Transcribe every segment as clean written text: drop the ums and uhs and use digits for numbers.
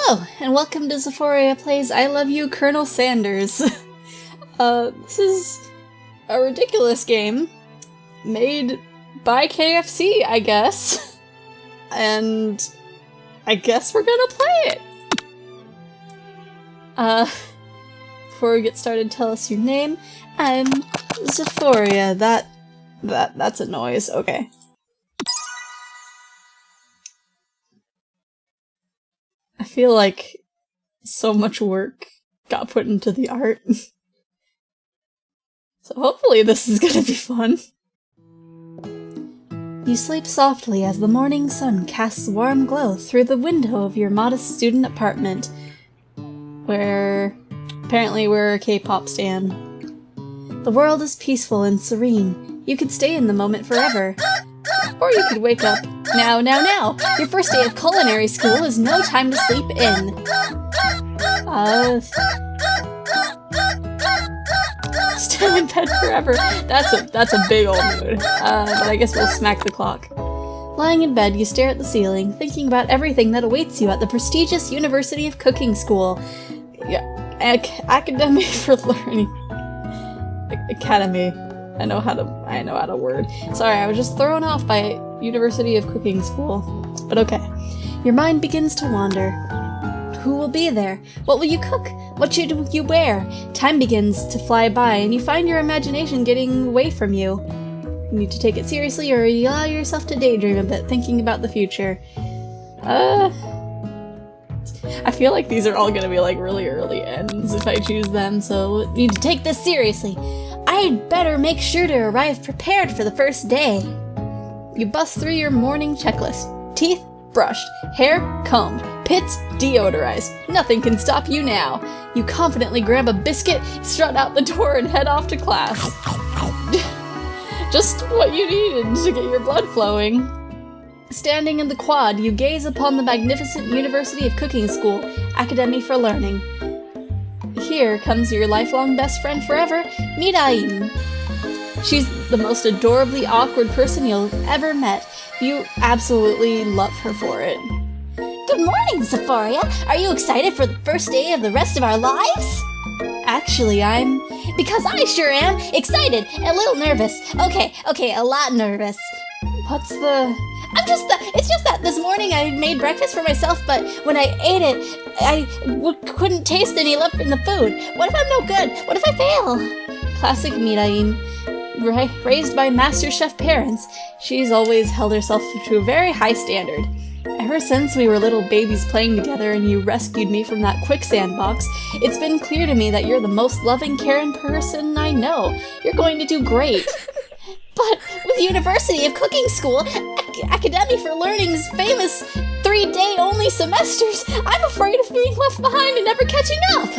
Hello, and welcome to Xephoria Plays I Love You, Colonel Sanders. This is a ridiculous game made by KFC, I guess. And I guess we're gonna play it. Before we get started, tell us your name. I'm Xephoria. That's a noise. Okay. I feel like so much work got put into the art. So hopefully this is gonna be fun. You sleep softly as the morning sun casts warm glow through the window of your modest student apartment, where apparently we're a K-pop stan. The world is peaceful and serene. You could stay in the moment forever. Or you could wake up. Now! Your first day of culinary school is no time to sleep in. Stay in bed forever. That's a big old mood. But I guess we'll smack the clock. Lying in bed, you stare at the ceiling, thinking about everything that awaits you at the prestigious University of Cooking School. Yeah, Academy for Learning. Academy. I know how to word. Sorry, I was just thrown off by University of Cooking School. But okay. Your mind begins to wander. Who will be there? What will you cook? What should you wear? Time begins to fly by, and you find your imagination getting away from you. You need to take it seriously, or you allow yourself to daydream a bit, thinking about the future. I feel like these are all gonna be like really early ends if I choose them, so you need to take this seriously. I'd better make sure to arrive prepared for the first day. You bust through your morning checklist. Teeth brushed, hair combed, pits deodorized. Nothing can stop you now. You confidently grab a biscuit, strut out the door, and head off to class. Just what you needed to get your blood flowing. Standing in the quad, you gaze upon the magnificent University of Cooking School, Academy for Learning. Here comes your lifelong best friend forever, Midaim. She's the most adorably awkward person you'll ever met. You absolutely love her for it. Good morning, Xephoria! Are you excited for the first day of the rest of our lives? Actually, Because I sure am! Excited! A little nervous. Okay, a lot nervous. What's the... It's just that this morning I made breakfast for myself, but when I ate it, I couldn't taste any left in the food. What if I'm no good? What if I fail? Classic Midaim. Raised by Master Chef parents, she's always held herself to a very high standard. Ever since we were little babies playing together and you rescued me from that quicksand box, it's been clear to me that you're the most loving, caring person I know. You're going to do great. But with University of Cooking School, Academy for Learning's famous 3-day only semesters, I'm afraid of being left behind and never catching up.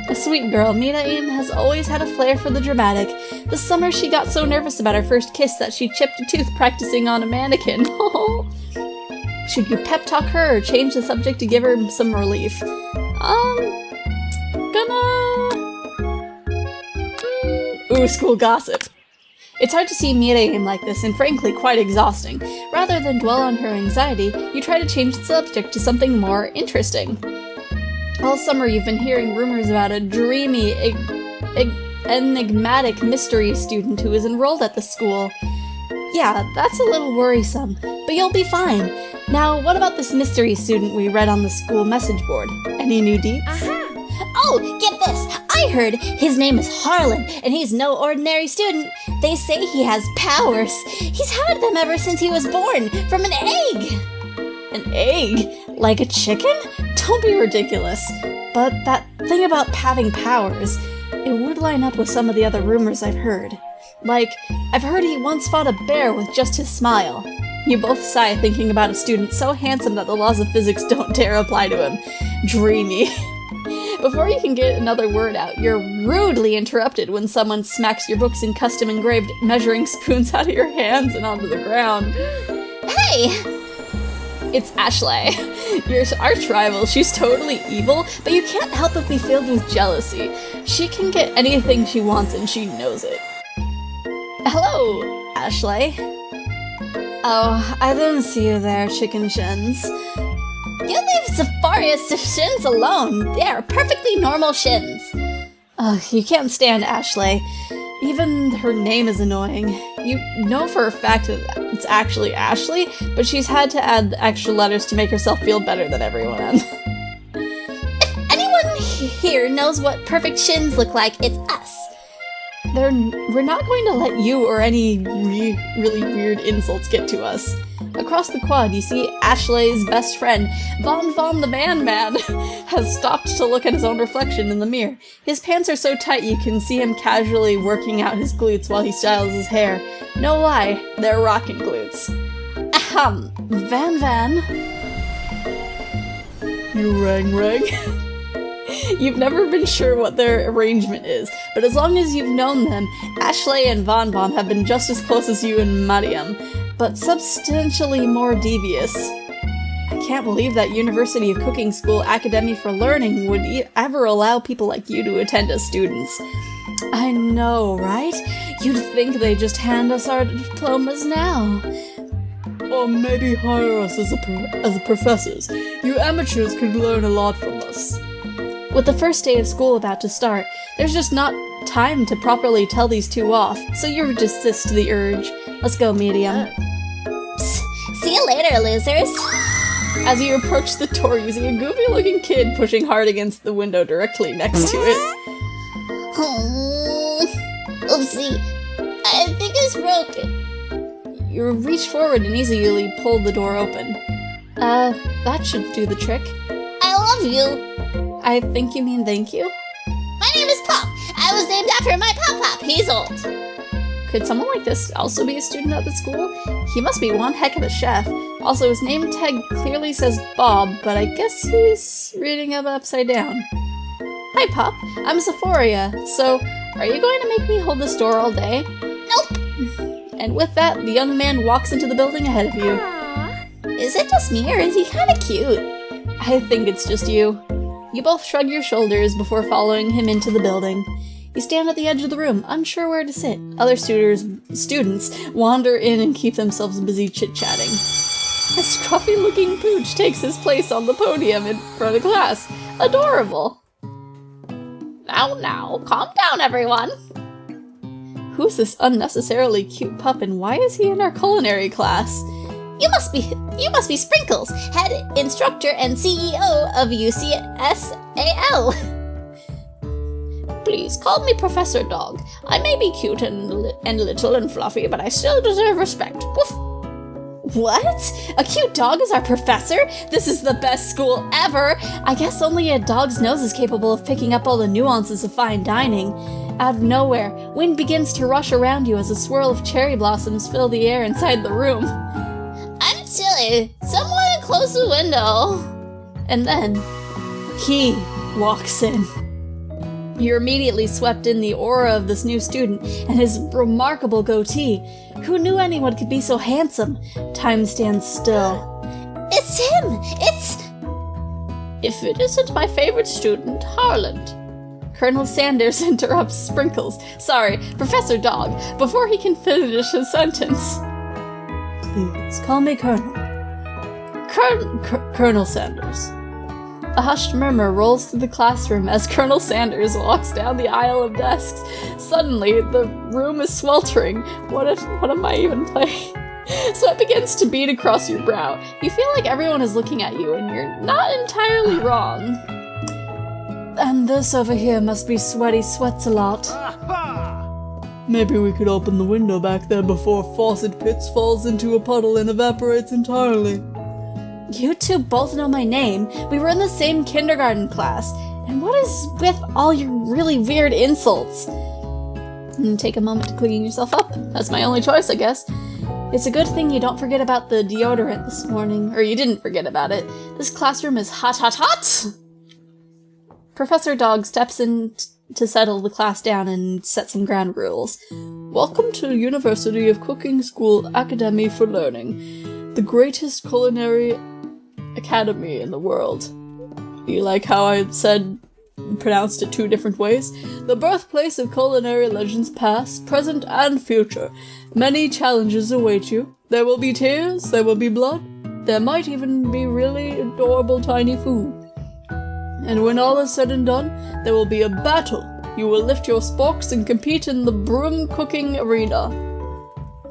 A sweet girl, Midaim has always had a flair for the dramatic. This summer she got so nervous about her first kiss that she chipped a tooth practicing on a mannequin. Should you pep talk her or change the subject to give her some relief? Ooh, school gossip. It's hard to see Midaim like this, and frankly quite exhausting. Rather than dwell on her anxiety, you try to change the subject to something more interesting. All summer you've been hearing rumors about a dreamy, enigmatic mystery student who is enrolled at the school. Yeah, that's a little worrisome, but you'll be fine. Now, what about this mystery student we read on the school message board? Any new deets? Oh, get this! I heard his name is Harlan, and he's no ordinary student. They say he has powers. He's had them ever since he was born, from an egg! An egg? Like a chicken? Don't be ridiculous. But that thing about having powers, it would line up with some of the other rumors I've heard. Like, I've heard he once fought a bear with just his smile. You both sigh thinking about a student so handsome that the laws of physics don't dare apply to him. Dreamy. Before you can get another word out, you're rudely interrupted when someone smacks your books and custom-engraved measuring spoons out of your hands and onto the ground. Hey! It's Ashley. Your arch rival. She's totally evil, but you can't help but be filled with jealousy. She can get anything she wants and she knows it. Hello, Ashley. Oh, I didn't see you there, chicken shins. You leave Xephoria's shins alone. They are perfectly normal shins. Ugh, you can't stand Ashley. Even her name is annoying. You know for a fact that it's actually Ashley, but she's had to add the extra letters to make herself feel better than everyone. If anyone here knows what perfect shins look like, it's us. We're not going to let you or any really weird insults get to us. Across the quad, you see Ashley's best friend, Von the Man, has stopped to look at his own reflection in the mirror. His pants are so tight you can see him casually working out his glutes while he styles his hair. No lie, they're rockin' glutes. Ahem, Van. You rang. You've never been sure what their arrangement is, but as long as you've known them, Ashley and Von have been just as close as you and Mariam, but substantially more devious. I can't believe that University of Cooking School Academy for Learning would ever allow people like you to attend as students. I know, right? You'd think they just hand us our diplomas now. Or maybe hire us as professors. You amateurs could learn a lot from us. With the first day of school about to start, there's just not time to properly tell these two off, so you resist the urge. Let's go, Medium. See you later, losers. As you approach the door using a goofy-looking kid pushing hard against the window directly next to it. Oopsie. I think it's broken. You reach forward and easily pull the door open. That should do the trick. I love you. I think you mean thank you? My name is Pop. I was named after my Pop. He's old. Could someone like this also be a student at the school? He must be one heck of a chef. Also, his name tag clearly says Bob, but I guess he's reading it upside down. Hi, Pop. I'm Xephoria. So, are you going to make me hold this door all day? Nope. And with that, the young man walks into the building ahead of you. Aww. Is it just me, or is he kind of cute? I think it's just you. You both shrug your shoulders before following him into the building. You stand at the edge of the room, unsure where to sit. Other students wander in and keep themselves busy chit-chatting. A scruffy-looking pooch takes his place on the podium in front of class. Adorable. Now, calm down, everyone. Who's this unnecessarily cute pup, and why is he in our culinary class? You must be Sprinkles, head instructor and CEO of UCSAL. Please call me Professor Dog. I may be cute and little and fluffy, but I still deserve respect. Woof. What? A cute dog is our professor? This is the best school ever! I guess only a dog's nose is capable of picking up all the nuances of fine dining. Out of nowhere, wind begins to rush around you as a swirl of cherry blossoms fill the air inside the room. I'm chilly. Someone close the window. And then, he walks in. You're immediately swept in the aura of this new student and his remarkable goatee. Who knew anyone could be so handsome? Time stands still. It's him! If it isn't my favorite student, Harland. Colonel Sanders interrupts Sprinkles. Sorry, Professor Dog, before he can finish his sentence. Please, call me Colonel. Colonel Sanders. A hushed murmur rolls through the classroom as Colonel Sanders walks down the aisle of desks. Suddenly, the room is sweltering. What am I even playing? Sweat begins to bead across your brow. You feel like everyone is looking at you, and you're not entirely wrong. And this over here must be Sweaty Sweats a lot. Maybe we could open the window back there before Faucet Pitts falls into a puddle and evaporates entirely. You two both know my name. We were in the same kindergarten class. And what is with all your really weird insults? Take a moment to clean yourself up. That's my only choice, I guess. It's a good thing you don't forget about the deodorant this morning. Or you didn't forget about it. This classroom is hot, hot, hot! Professor Dog steps in to settle the class down and set some ground rules. Welcome to University of Cooking School Academy for Learning, the greatest culinary academy in the world. You like how I pronounced it two different ways? The birthplace of culinary legends past, present, and future. Many challenges await you. There will be tears, there will be blood, There might even be really adorable tiny food. And when all is said and done, there will be a battle. You will lift your sporks and compete in the broom cooking arena.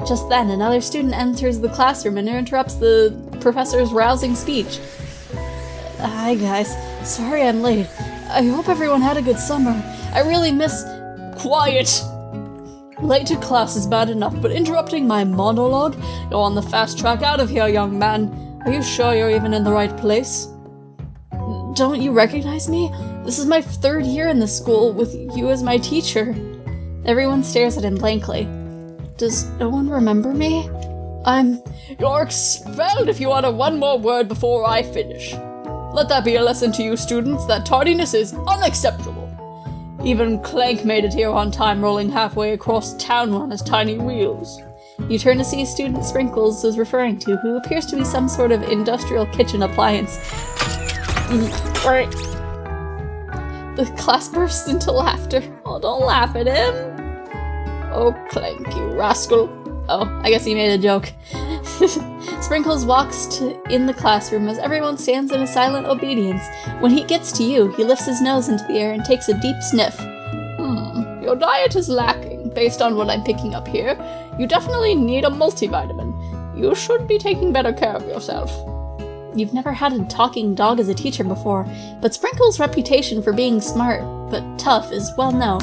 Just then, another student enters the classroom and interrupts the professor's rousing speech. Hi guys, sorry I'm late. I hope everyone had a good summer. I really miss— Quiet! Late to class is bad enough, but interrupting my monologue? You're on the fast track out of here, young man. Are you sure you're even in the right place? Don't you recognize me? This is my 3rd year in this school, with you as my teacher. Everyone stares at him blankly. Does no one remember me? You're expelled if you utter one more word before I finish. Let that be a lesson to you students that tardiness is unacceptable. Even Clank made it here on time, rolling halfway across town on his tiny wheels. You turn to see student Sprinkles is referring to, who appears to be some sort of industrial kitchen appliance. The class bursts into laughter. Oh, don't laugh at him. Oh, Clank, you rascal. Oh, I guess he made a joke. Sprinkles walks in the classroom as everyone stands in a silent obedience. When he gets to you, he lifts his nose into the air and takes a deep sniff. Your diet is lacking, based on what I'm picking up here. You definitely need a multivitamin. You should be taking better care of yourself. You've never had a talking dog as a teacher before, but Sprinkles' reputation for being smart but tough is well known.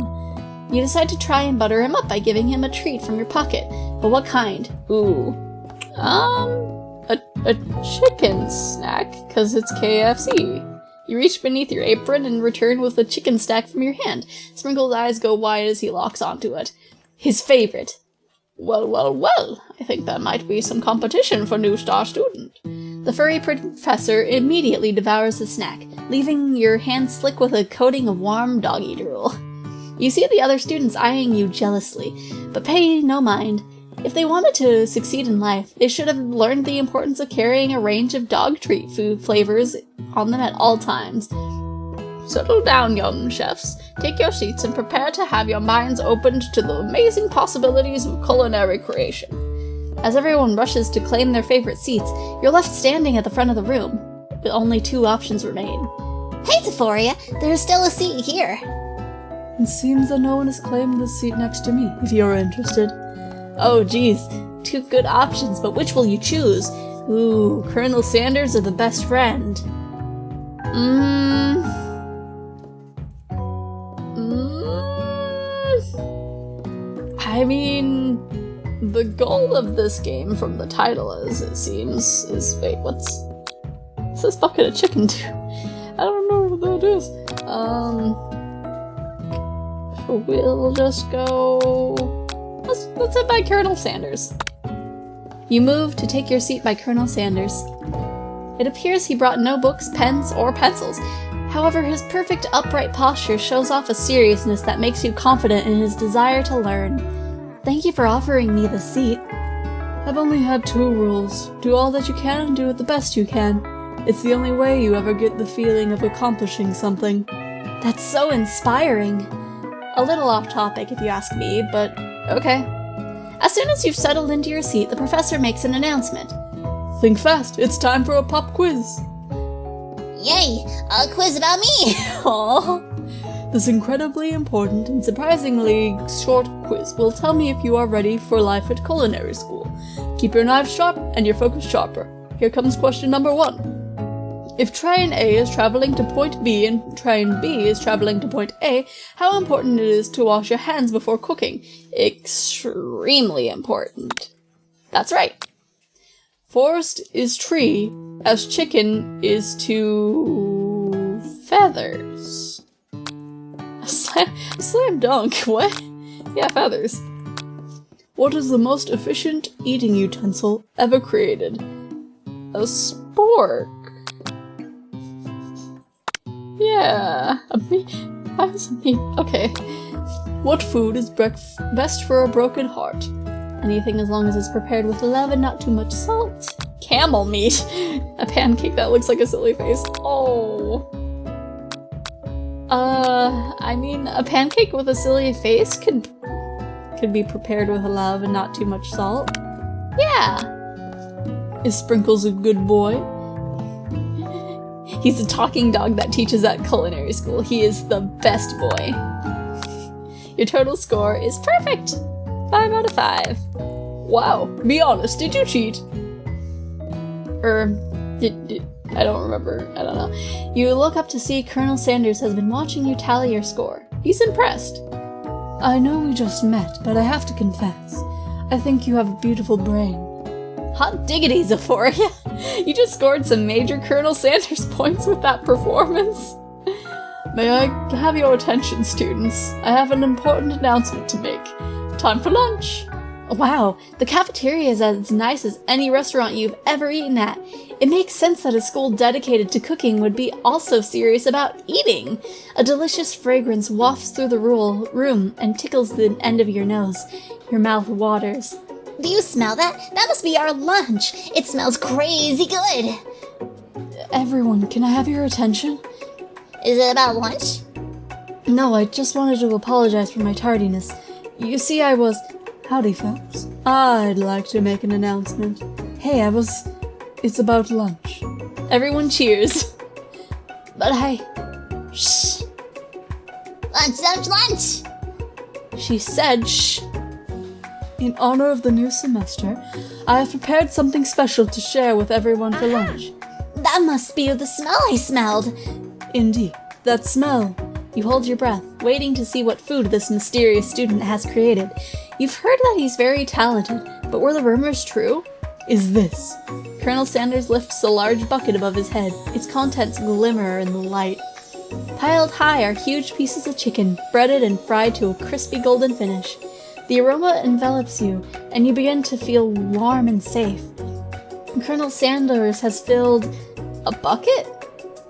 You decide to try and butter him up by giving him a treat from your pocket. But what kind? Ooh. A chicken snack, cause it's KFC. You reach beneath your apron and return with a chicken snack from your hand. Sprinkle's eyes go wide as he locks onto it. His favorite. Well, I think that might be some competition for new star student. The furry professor immediately devours the snack, leaving your hand slick with a coating of warm doggy drool. You see the other students eyeing you jealously, but pay no mind. If they wanted to succeed in life, they should have learned the importance of carrying a range of dog treat food flavors on them at all times. Settle down, young chefs. Take your seats and prepare to have your minds opened to the amazing possibilities of culinary creation. As everyone rushes to claim their favorite seats, you're left standing at the front of the room, with only 2 options remain. Hey, Xephoria, there's still a seat here. It seems that no one has claimed the seat next to me, if you're interested. Oh geez, 2 good options, but which will you choose? Ooh, Colonel Sanders or the best friend? I mean, the goal of this game from the title, as it seems, is— wait, what's this bucket of chicken do? I don't know what that is. We'll just go— Let's sit by Colonel Sanders. You move to take your seat by Colonel Sanders. It appears he brought no books, pens, or pencils. However, his perfect upright posture shows off a seriousness that makes you confident in his desire to learn. Thank you for offering me the seat. I've only had 2 rules. Do all that you can and do it the best you can. It's the only way you ever get the feeling of accomplishing something. That's so inspiring. A little off topic if you ask me, but okay. As soon as you've settled into your seat, the professor makes an announcement. Think fast, it's time for a pop quiz. Yay, a quiz about me! Aww. This incredibly important and surprisingly short quiz will tell me if you are ready for life at culinary school. Keep your knives sharp and your focus sharper. Here comes question number 1. If train A is traveling to point B and train B is traveling to point A, how important it is to wash your hands before cooking? Extremely important. That's right. Forest is tree, as chicken is to feathers. Slam dunk, what? Yeah, feathers. What is the most efficient eating utensil ever created? A spork. Yeah, okay. What food is best for a broken heart? Anything as long as it's prepared with love and not too much salt. Camel meat. A pancake that looks like a silly face. Oh. I mean, a pancake with a silly face could be prepared with love and not too much salt. Yeah. Is Sprinkles a good boy? He's a talking dog that teaches at culinary school. He is the best boy. Your total score is perfect! 5 out of 5. Wow, be honest, did you cheat? I don't remember. I don't know. You look up to see Colonel Sanders has been watching you tally your score. He's impressed. I know we just met, but I have to confess, I think you have a beautiful brain. Hot diggity, Xephoria! You just scored some major Colonel Sanders points with that performance. May I have your attention, students? I have an important announcement to make. Time for lunch! Wow, the cafeteria is as nice as any restaurant you've ever eaten at. It makes sense that a school dedicated to cooking would be also serious about eating. A delicious fragrance wafts through the room and tickles the end of your nose. Your mouth waters. Do you smell that? That must be our lunch. It smells crazy good. Everyone, can I have your attention? Is it about lunch? No, I just wanted to apologize for my tardiness. You see, Howdy, folks. I'd like to make an announcement. Hey, it's about lunch. Everyone cheers. But shh. Lunch! She said shh. In honor of the new semester, I have prepared something special to share with everyone for lunch. That must be the smell I smelled. Indeed, that smell. You hold your breath, waiting to see what food this mysterious student has created. You've heard that he's very talented, but were the rumors true? Is this? Colonel Sanders lifts a large bucket above his head. Its contents glimmer in the light. Piled high are huge pieces of chicken, breaded and fried to a crispy golden finish. The aroma envelops you, and you begin to feel warm and safe. Colonel Sanders has filled a bucket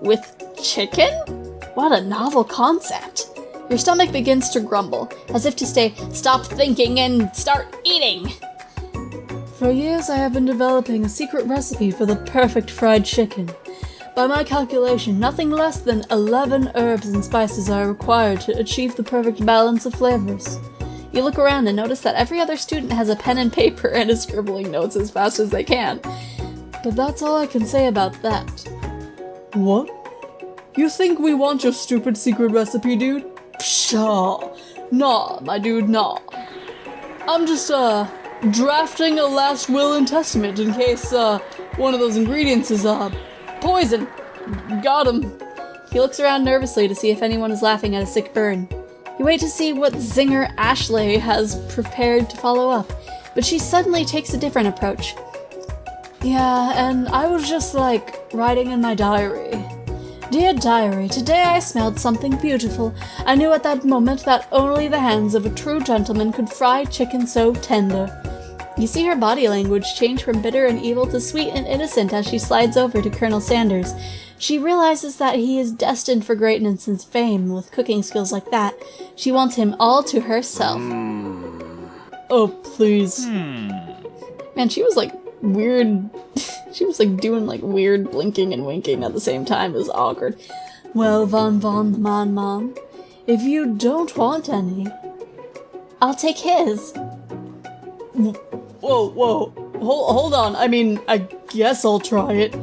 with chicken? What a novel concept. Your stomach begins to grumble, as if to say, stop thinking and start eating. For years I have been developing a secret recipe for the perfect fried chicken. By my calculation, nothing less than 11 herbs and spices are required to achieve the perfect balance of flavors. You look around and notice that every other student has a pen and paper and is scribbling notes as fast as they can. But that's all I can say about that. What? You think we want your stupid secret recipe, dude? Pshaw. Nah, my dude, nah. I'm just, drafting a last will and testament in case, one of those ingredients is, poison. Got him. He looks around nervously to see if anyone is laughing at a sick burn. You wait to see what zinger Ashley has prepared to follow up, but she suddenly takes a different approach. Yeah, and I was just, writing in my diary. Dear diary, today I smelled something beautiful. I knew at that moment that only the hands of a true gentleman could fry chicken so tender. You see her body language change from bitter and evil to sweet and innocent as she slides over to Colonel Sanders. She realizes that he is destined for greatness and fame with cooking skills like that. She wants him all to herself. Oh, please. Man, she was weird. She was doing weird blinking and winking at the same time. It was awkward. Well, Von Mom, if you don't want any, I'll take his. Whoa. Hold on. I mean, I guess I'll try it.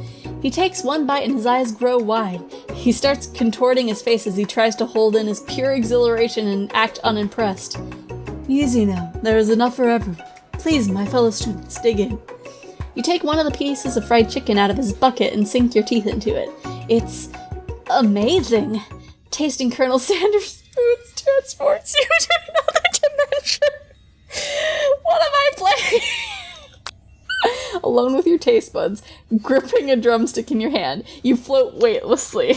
He takes one bite and his eyes grow wide. He starts contorting his face as he tries to hold in his pure exhilaration and act unimpressed. Easy now. There is enough for everyone. Please, my fellow students, dig in. You take one of the pieces of fried chicken out of his bucket and sink your teeth into it. It's amazing. Tasting Colonel Sanders' foods transports you to another dimension. What am I playing? Alone with your taste buds, gripping a drumstick in your hand, you float weightlessly.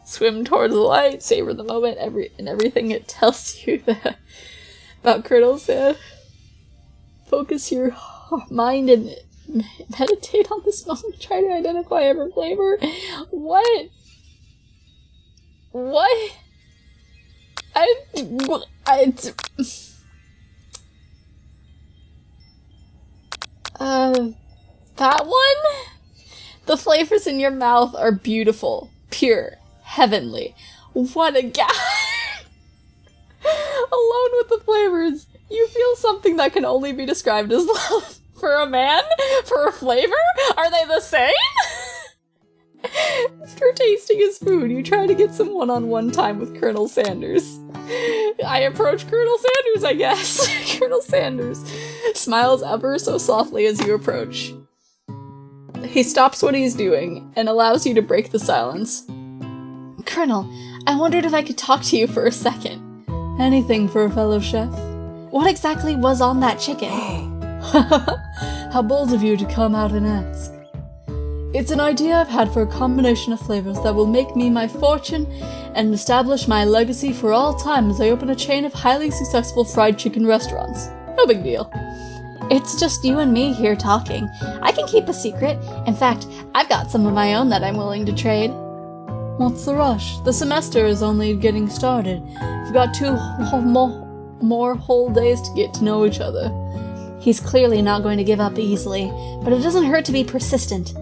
Swim towards the light, savor the moment, everything it tells you about Colonel Sanders. Focus your mind and meditate on this moment. Try to identify every flavor. What? That one? The flavors in your mouth are beautiful, pure, heavenly. What a guy! Alone with the flavors, you feel something that can only be described as love. For a man? For a flavor? Are they the same? After tasting his food, you try to get some one-on-one time with Colonel Sanders. I approach Colonel Sanders, I guess. Colonel Sanders smiles ever so softly as you approach. He stops what he's doing and allows you to break the silence. Colonel, I wondered if I could talk to you for a second. Anything for a fellow chef. What exactly was on that chicken? How bold of you to come out and ask. It's an idea I've had for a combination of flavors that will make me my fortune and establish my legacy for all time as I open a chain of highly successful fried chicken restaurants. No big deal. It's just you and me here talking. I can keep a secret. In fact, I've got some of my own that I'm willing to trade. What's the rush? The semester is only getting started. We've got 2 more whole days to get to know each other. He's clearly not going to give up easily, but it doesn't hurt to be persistent.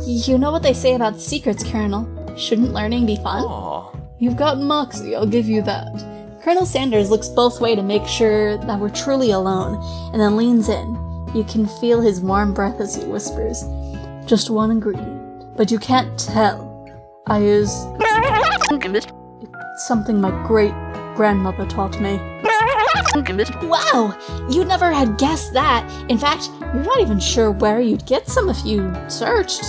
You know what they say about secrets, Colonel. Shouldn't learning be fun? Aww. You've got moxie, I'll give you that. Colonel Sanders looks both ways to make sure that we're truly alone, and then leans in. You can feel his warm breath as he whispers. Just one ingredient, but you can't tell. I use... It's something my great-grandmother taught me. Wow! You never had guessed that. In fact, you're not even sure where you'd get some if you searched.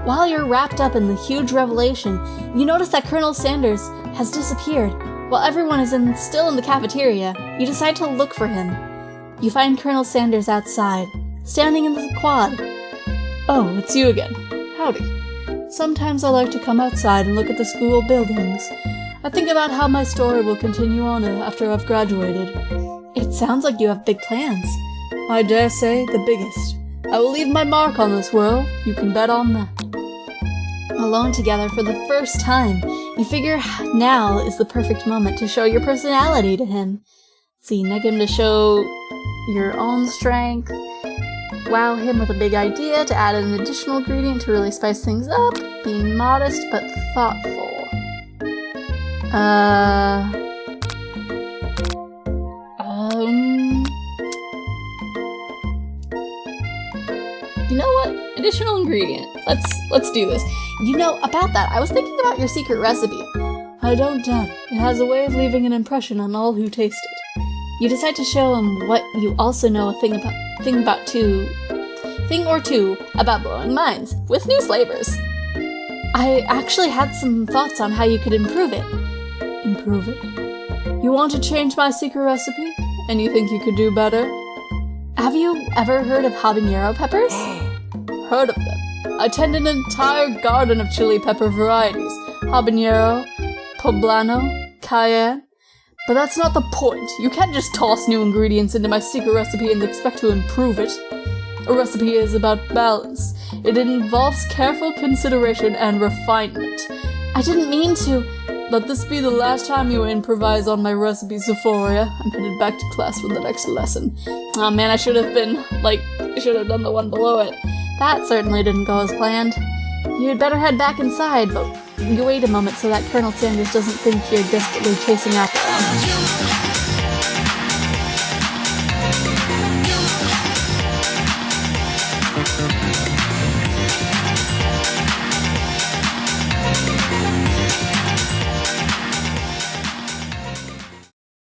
While you're wrapped up in the huge revelation, you notice that Colonel Sanders has disappeared. While everyone is still in the cafeteria, you decide to look for him. You find Colonel Sanders outside, standing in the quad. Oh, it's you again. Howdy. Sometimes I like to come outside and look at the school buildings. I think about how my story will continue on after I've graduated. It sounds like you have big plans. I dare say the biggest. I will leave my mark on this world, you can bet on that. Alone together for the first time, you figure now is the perfect moment to show your personality to him. So you neg him to show your own strength, wow him with a big idea to add an additional ingredient to really spice things up, being modest but thoughtful. You know what? Additional ingredient. Let's do this. You know, about that, I was thinking about your secret recipe. I don't doubt it. It has a way of leaving an impression on all who taste it. You decide to show him what you also know a thing or two about blowing minds, with new flavors. I actually had some thoughts on how you could improve it. Improve it? You want to change my secret recipe? And you think you could do better? Have you ever heard of habanero peppers? Heard of them. I tend an entire garden of chili pepper varieties. Habanero, poblano, cayenne. But that's not the point. You can't just toss new ingredients into my secret recipe and expect to improve it. A recipe is about balance. It involves careful consideration and refinement. I didn't mean to... Let this be the last time you improvise on my recipe, Xephoria. I'm headed back to class for the next lesson. Oh man, I should have done the one below it. That certainly didn't go as planned. You'd better head back inside, but you wait a moment so that Colonel Sanders doesn't think you're desperately chasing after him.